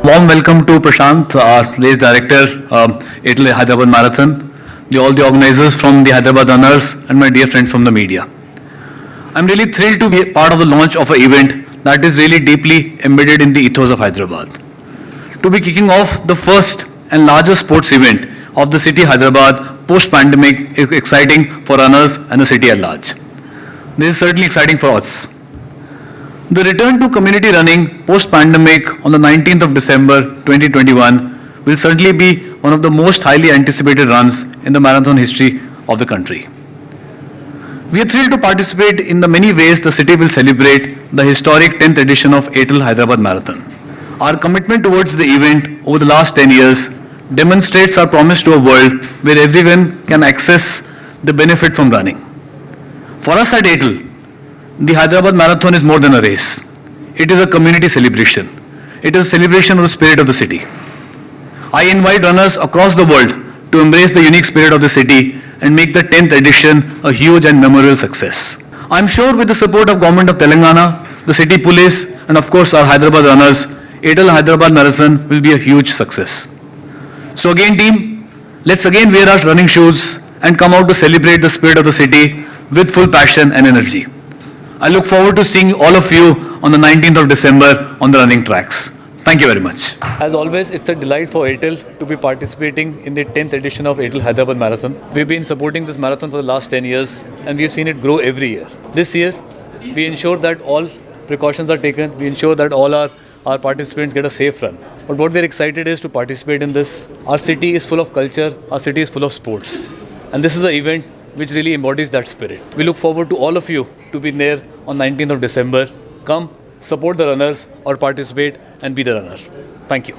Warm welcome to Prashant, our race director, Airtel Hyderabad Marathon, all the organizers from the Hyderabad runners, and my dear friends from the media. I'm really thrilled to be part of the launch of an event that is really deeply embedded in the ethos of Hyderabad. To be kicking off the first and largest sports event of the city Hyderabad post-pandemic is exciting for runners and the city at large. This is certainly exciting for us. The return to community running post-pandemic on the 19th of December 2021 will certainly be one of the most highly anticipated runs in the marathon history of the country. We are thrilled to participate in the many ways the city will celebrate the historic 10th edition of Airtel Hyderabad Marathon. Our commitment towards the event over the last 10 years demonstrates our promise to a world where everyone can access the benefit from running. For us at Airtel, the Hyderabad Marathon is more than a race. It is a community celebration. It is a celebration of the spirit of the city. I invite runners across the world to embrace the unique spirit of the city and make the 10th edition a huge and memorable success. I am sure with the support of Government of Telangana, the city police, and of course our Hyderabad runners, Airtel Hyderabad Marathon will be a huge success. So again team, let's again wear our running shoes and come out to celebrate the spirit of the city with full passion and energy. I look forward to seeing all of you on the 19th of December on the running tracks. Thank you very much. As always, it's a delight for Airtel to be participating in the 10th edition of Airtel Hyderabad Marathon. We've been supporting this marathon for the last 10 years and we've seen it grow every year. This year, we ensure that all precautions are taken. We ensure that all our participants get a safe run. But what we're excited is to participate in this. Our city is full of culture. Our city is full of sports. And this is an event which really embodies that spirit. We look forward to all of you to be there on 19th of December. Come, support the runners or participate and be the runner. Thank you.